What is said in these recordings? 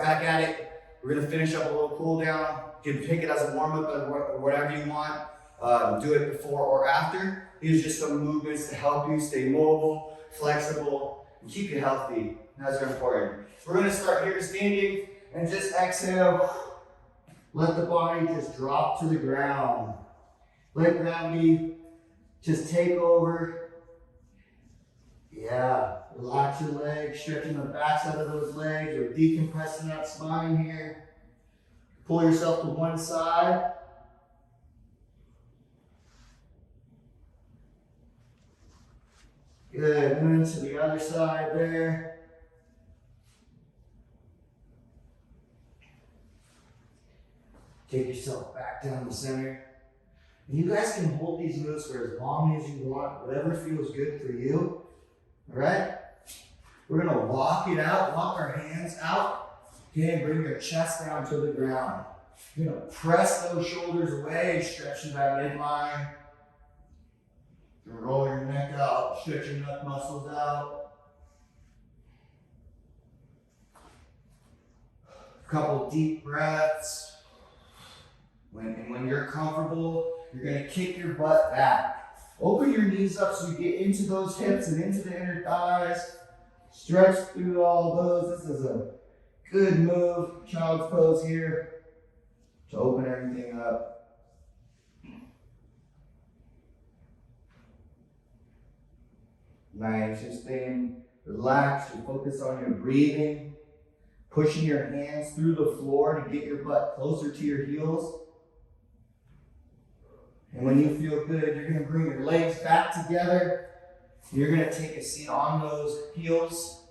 Back at it. We're gonna finish up a little cool down. You can pick it as a warm up or whatever you want. Do it before or after. These are just some movements to help you stay mobile, flexible, and keep you healthy. That's very important. We're gonna start here standing and just exhale. Let the body just drop to the ground. Let gravity just take over. Yeah, relax your legs, stretching the backside of those legs or decompressing that spine here. Pull yourself to one side. Good, and then to the other side there. Take yourself back down the center. And you guys can hold these moves for as long as you want, whatever feels good for you. All right? We're gonna walk it out, walk our hands out. Okay, bring your chest down to the ground. You're gonna press those shoulders away, stretching that midline. Roll your neck out, stretch your neck muscles out. A couple deep breaths. When you're comfortable, you're gonna kick your butt back. Open your knees up so you get into those hips and into the inner thighs. Stretch through all those. This is a good move, child's pose here, to open everything up. Nice, just staying relaxed and focus on your breathing. Pushing your hands through the floor to get your butt closer to your heels. And when you feel good, you're gonna bring your legs back together. You're gonna take a seat on those heels.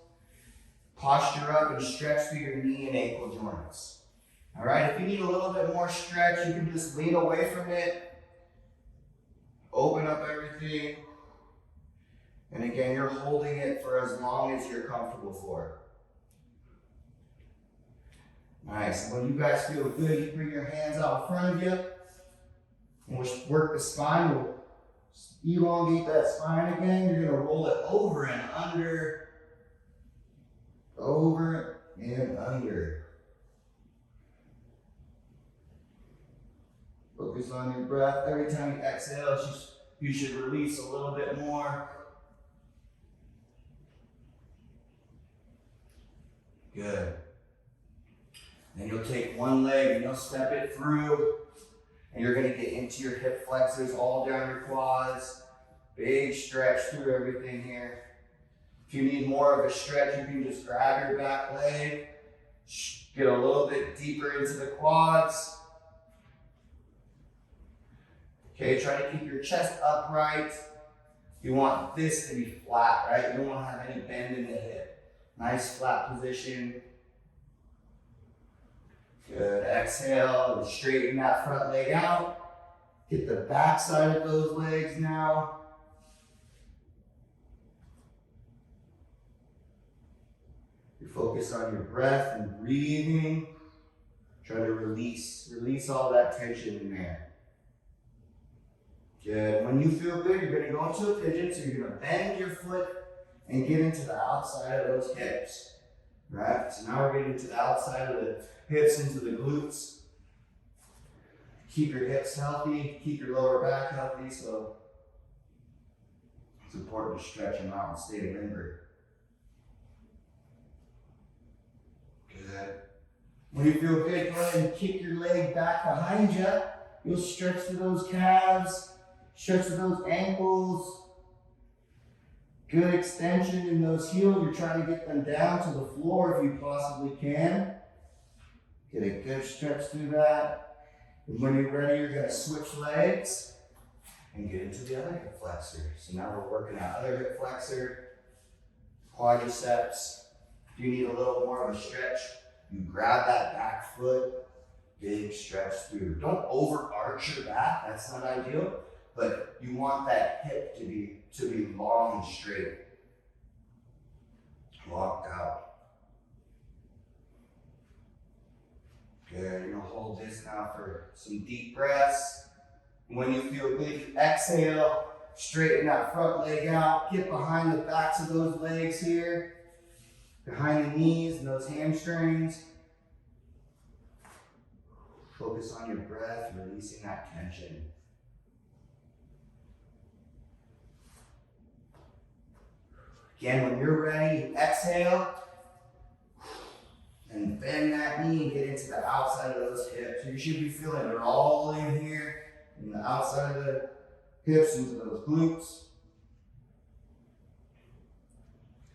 Posture up and stretch through your knee and ankle joints. All right, if you need a little bit more stretch, you can just lean away from it. Open up everything. And again, you're holding it for as long as you're comfortable for. Nice, when you guys feel good, you bring your hands out in front of you. And we'll work the spine, we'll elongate that spine again. You're gonna roll it over and under, over and under. Focus on your breath. Every time you exhale, you should release a little bit more. Good. Then you'll take one leg and you'll step it through. And you're gonna get into your hip flexors, all down your quads. Big stretch through everything here. If you need more of a stretch, you can just grab your back leg, get a little bit deeper into the quads. Okay, try to keep your chest upright. You want this to be flat, right? You don't want to have any bend in the hip. Nice flat position. Good, exhale, and straighten that front leg out. Get the back side of those legs now. You focus on your breath and breathing. Try to release all that tension in there. Good, when you feel good, you're gonna go into a pigeon, so you're gonna bend your foot and get into the outside of those hips. Right, so now we're getting to the outside of the hips into the glutes. Keep your hips healthy, keep your lower back healthy, so it's important to stretch them out and stay limber. Good. When you feel good, go ahead and kick your leg back behind you. You'll stretch through those calves, stretch through those ankles. Good extension in those heels. You're trying to get them down to the floor if you possibly can. Get a good stretch through that. And when you're ready, you're gonna switch legs and get into the other hip flexor. So now we're working out other hip flexor, quadriceps. If you need a little more of a stretch, you grab that back foot, big stretch through. Don't overarch your back, that's not ideal, but you want that hip to be long and straight. Locked out. Good, you're gonna hold this now for some deep breaths. When you feel good, you exhale, straighten that front leg out, get behind the backs of those legs here, behind the knees and those hamstrings. Focus on your breath, releasing that tension. Again, when you're ready, you exhale and bend that knee and get into the outside of those hips. You should be feeling it all in here, in the outside of the hips, into those glutes.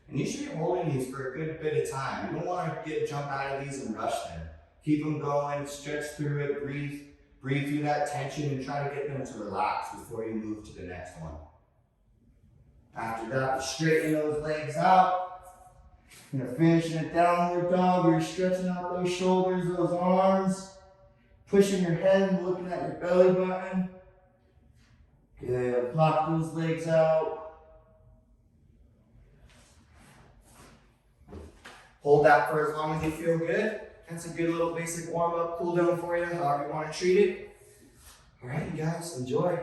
And you should be holding these for a good bit of time. You don't want to jump out of these and rush them. Keep them going, stretch through it, breathe through that tension, and try to get them to relax before you move to the next one. After that, straighten those legs out. You're finishing a downward dog where you're stretching out those shoulders, those arms, pushing your head and looking at your belly button. Good. Pop those legs out. Hold that for as long as you feel good. That's a good little basic warm-up, cool down for you, however you want to treat it. All right, you guys, enjoy.